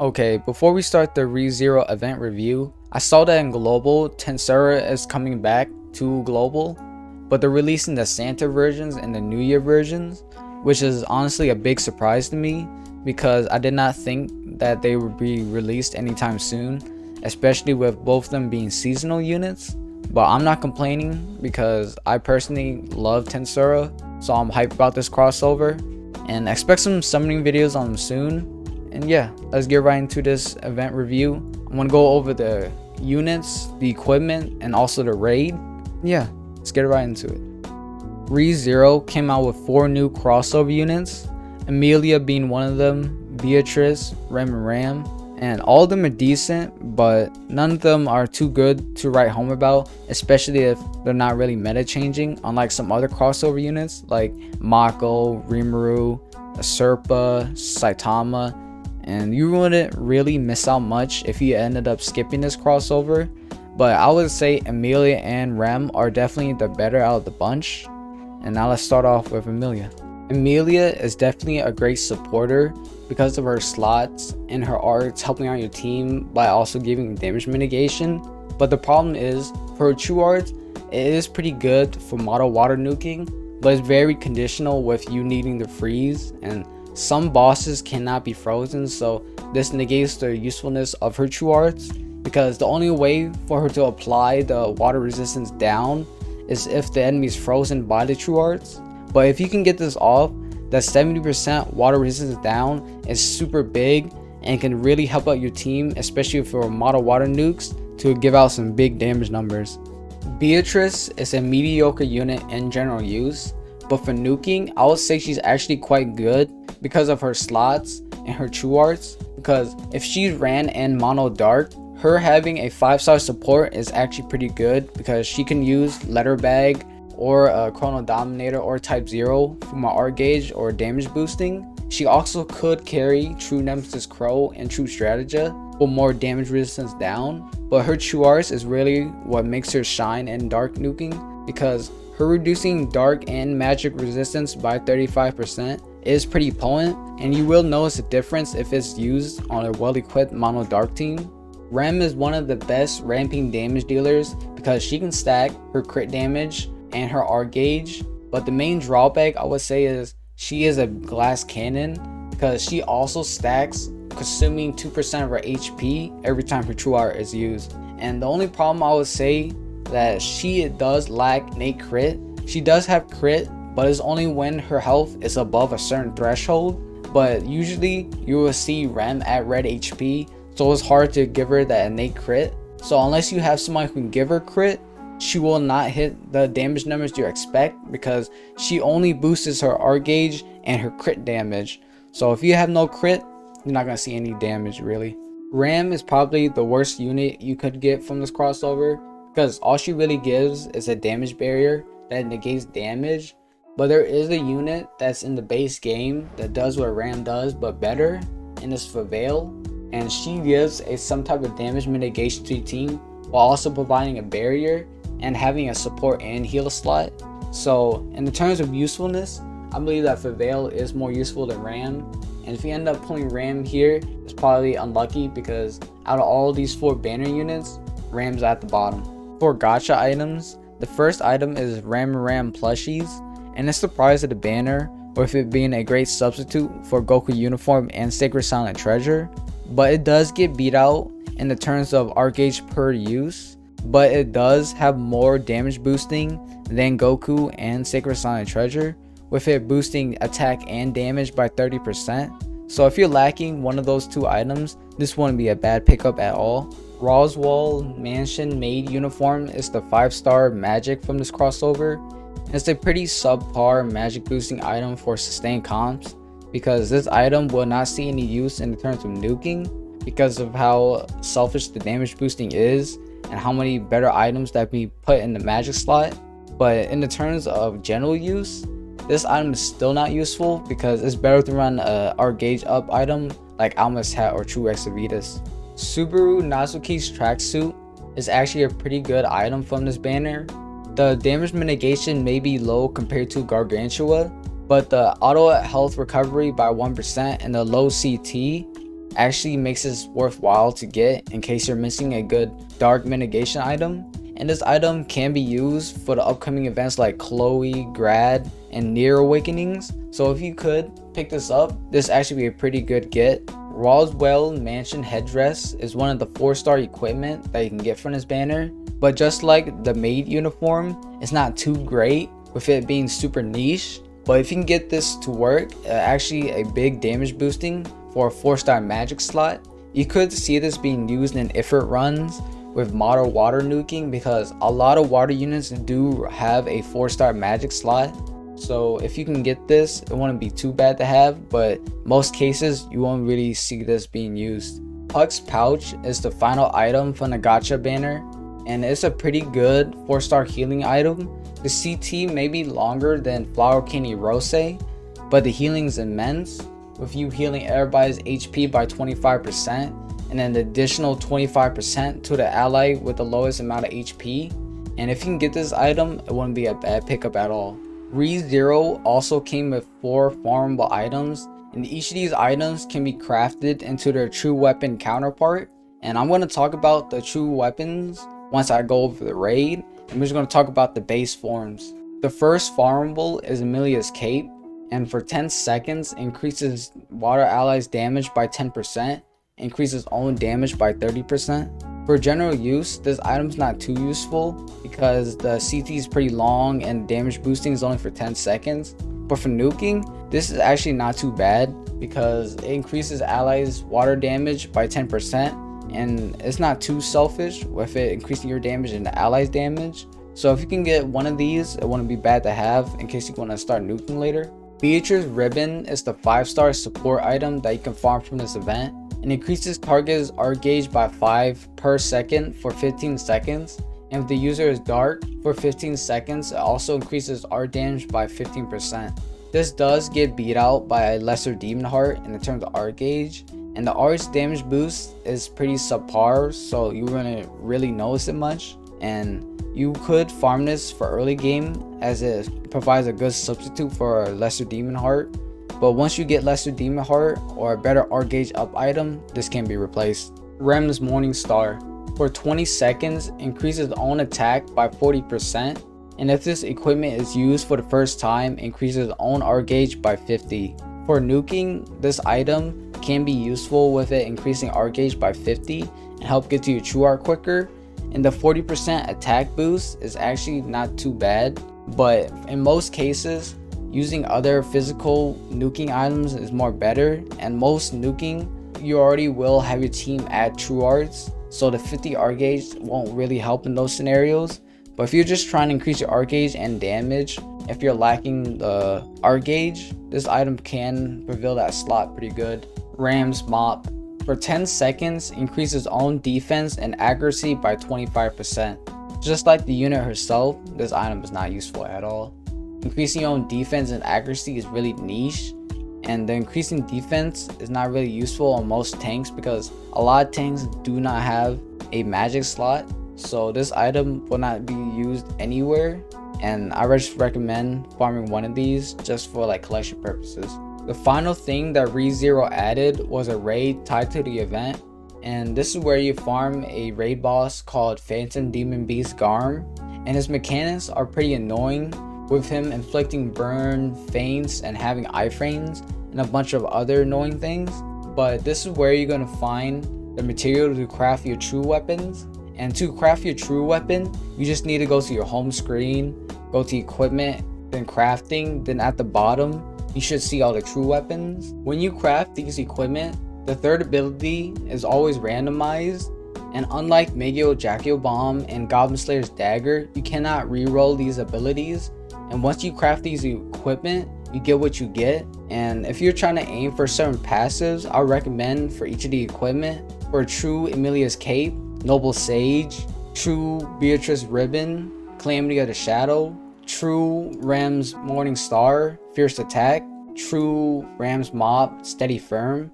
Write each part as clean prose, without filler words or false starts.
Okay, before we start the ReZero event review, I saw that in Global, Tensura is coming back to Global, but they're releasing the Santa versions and the New Year versions, which is honestly a big surprise to me because I did not think that they would be released anytime soon, especially with both of them being seasonal units. But I'm not complaining because I personally love Tensura, so I'm hyped about this crossover and expect some summoning videos on them soon. And yeah, let's get right into this event review. I'm gonna go over the units, the equipment, and also the raid. Yeah, let's get right into it. ReZero came out with 4 new crossover units, Amelia being one of them, Beatrice, Rem and Ram, and all of them are decent, but none of them are too good to write home about, especially if they're not really meta changing, unlike some other crossover units like Mako, Rimuru, Serpa, Saitama. And you wouldn't really miss out much if you ended up skipping this crossover, but I would say Amelia and Rem are definitely the better out of the bunch. And now let's start off with Amelia. Amelia is definitely a great supporter because of her slots and her arts helping out your team by also giving damage mitigation. But the problem is, for her true arts, it is pretty good for model water nuking, but it's very conditional with you needing to freeze, and some bosses cannot be frozen, so this negates the usefulness of her true arts, because the only way for her to apply the water resistance down is if the enemy is frozen by the true arts. But if you can get this off, that 70% water resistance down is super big and can really help out your team, especially for model water nukes, to give out some big damage numbers. Beatrice is a mediocre unit in general use, but for nuking, I would say she's actually quite good because of her slots and her true arts, because if she ran in mono dark, her having a 5-star support is actually pretty good because she can use letter bag or a chrono dominator or type 0 for my art gauge or damage boosting. She also could carry true nemesis crow and true strategia for more damage resistance down, but her true arts is really what makes her shine in dark nuking, because her reducing dark and magic resistance by 35% is pretty potent, and you will notice a difference if it's used on a well-equipped mono dark team. Rem is one of the best ramping damage dealers because she can stack her crit damage and her art gauge, but the main drawback I would say is she is a glass cannon because she also stacks, consuming 2% of her HP every time her true art is used. And the only problem I would say that she does lack innate crit. She does have crit, but it's only when her health is above a certain threshold, but usually you will see Rem at red HP, so it's hard to give her that innate crit. So unless you have someone who can give her crit, she will not hit the damage numbers you expect because she only boosts her art gauge and her crit damage. So if you have no crit, you're not going to see any damage really. Ram is probably the worst unit you could get from this crossover because all she really gives is a damage barrier that negates damage. But there is a unit that's in the base game that does what Ram does but better, and it's Favale, and she gives some type of damage mitigation to your team while also providing a barrier and having a support and heal slot. So in the terms of usefulness, I believe that Favale is more useful than Ram, and if you end up pulling Ram here, it's probably unlucky because out of all these 4 banner units, Ram's at the bottom. For gacha items, the first item is Ram plushies, and it's the prize of the banner, with it being a great substitute for Goku uniform and Sacred Silent Treasure, but it does get beat out in the terms of art gauge per use, but it does have more damage boosting than Goku and Sacred Silent Treasure, with it boosting attack and damage by 30%. So if you're lacking one of those 2 items, this wouldn't be a bad pickup at all. Roswell Mansion Maid uniform is the 5-star magic from this crossover. It's a pretty subpar magic boosting item for sustained comps because this item will not see any use in terms of nuking because of how selfish the damage boosting is and how many better items that we put in the magic slot. But in the terms of general use, this item is still not useful because it's better to run a art gauge up item like Alma's hat or True Exavitas. Subaru Nazuki's tracksuit is actually a pretty good item from this banner. The damage mitigation may be low compared to Gargantua, but the auto health recovery by 1% and the low CT actually makes this worthwhile to get in case you're missing a good dark mitigation item. And this item can be used for the upcoming events like Chloe, Grad, and Near Awakenings. So if you could pick this up, this actually be a pretty good get. Roswell Mansion Headdress is one of the 4-star equipment that you can get from this banner. But just like the maid uniform, it's not too great with it being super niche. But if you can get this to work, actually a big damage boosting for a 4-star magic slot. You could see this being used in Ifrit runs with model water nuking, because a lot of water units do have a 4-star magic slot. So if you can get this, it wouldn't be too bad to have, but most cases you won't really see this being used. Puck's Pouch is the final item from the Gacha banner, and it's a pretty good 4-star healing item. The CT may be longer than Flower Candy Rose, but the healing is immense, with you healing everybody's HP by 25%, and an additional 25% to the ally with the lowest amount of HP. And if you can get this item, it wouldn't be a bad pickup at all. ReZero also came with 4 farmable items, and each of these items can be crafted into their true weapon counterpart. And I'm going to talk about the true weapons once I go over the raid. I'm just going to talk about the base forms. The first farmable is Amelia's Cape, and for 10 seconds increases water allies damage by 10%, increases own damage by 30%. For general use, this item's not too useful because the CT is pretty long and damage boosting is only for 10 seconds. But for nuking, this is actually not too bad because it increases allies water damage by 10%, and it's not too selfish with it increasing your damage and the allies damage. So if you can get one of these, it wouldn't be bad to have in case you want to start nuking later. Beatrice Ribbon is the 5-star support item that you can farm from this event, and increases target's art gauge by 5 per second for 15 seconds. And if the user is dark for 15 seconds, it also increases art damage by 15%. This does get beat out by a lesser demon heart in terms of art gauge, and the art's damage boost is pretty subpar, so you wouldn't really notice it much. And you could farm this for early game as it provides a good substitute for a lesser demon heart. But once you get lesser demon heart or a better art gauge up item, this can be replaced. Rem's Morning Star. For 20 seconds, increases own attack by 40%. And if this equipment is used for the first time, increases own art gauge by 50. For nuking, this item can be useful with it increasing art gauge by 50 and help get to your true art quicker. And the 40% attack boost is actually not too bad, but in most cases, using other physical nuking items is more better. And most nuking, you already will have your team add true arts, so the 50 art gauge won't really help in those scenarios. But if you're just trying to increase your art gauge and damage, if you're lacking the art gauge, this item can reveal that slot pretty good. Ram's Mop. For 10 seconds, increases own defense and accuracy by 25%. Just like the unit herself, this item is not useful at all. Increasing your own defense and accuracy is really niche, and the increasing defense is not really useful on most tanks because a lot of tanks do not have a magic slot, so this item will not be used anywhere, and I just recommend farming one of these just for like collection purposes. The final thing that ReZero added was a raid tied to the event, and this is where you farm a raid boss called Phantom Demon Beast Garm, and his mechanics are pretty annoying, with him inflicting burn, feints, and having iframes, and a bunch of other annoying things. But this is where you're going to find the material to craft your true weapons. And to craft your true weapon, you just need to go to your home screen, go to equipment, then crafting, then at the bottom, you should see all the true weapons. When you craft these equipment, the third ability is always randomized, and unlike Megio Jackio Bomb and Goblin Slayer's Dagger, you cannot reroll these abilities. And once you craft these equipment, you get what you get. And if you're trying to aim for certain passives, I recommend for each of the equipment, for True Amelia's Cape, Noble Sage, True Beatrice Ribbon, Calamity of the Shadow, True Rem's Morning Star, Fierce Attack, True Ram's Mop, Steady Firm.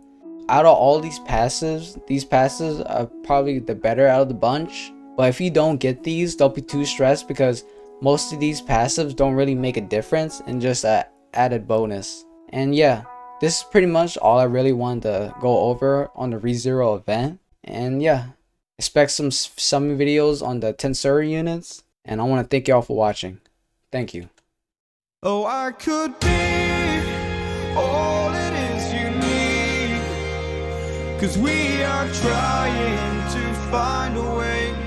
Out of all these passives are probably the better out of the bunch. But if you don't get these, don't be too stressed because most of these passives don't really make a difference and just an added bonus. And yeah, this is pretty much all I really wanted to go over on the ReZero event. And yeah, expect some videos on the Tensura units. And I want to thank y'all for watching. Thank you. Oh, I could be all it is you need, 'cause we are trying to find a way.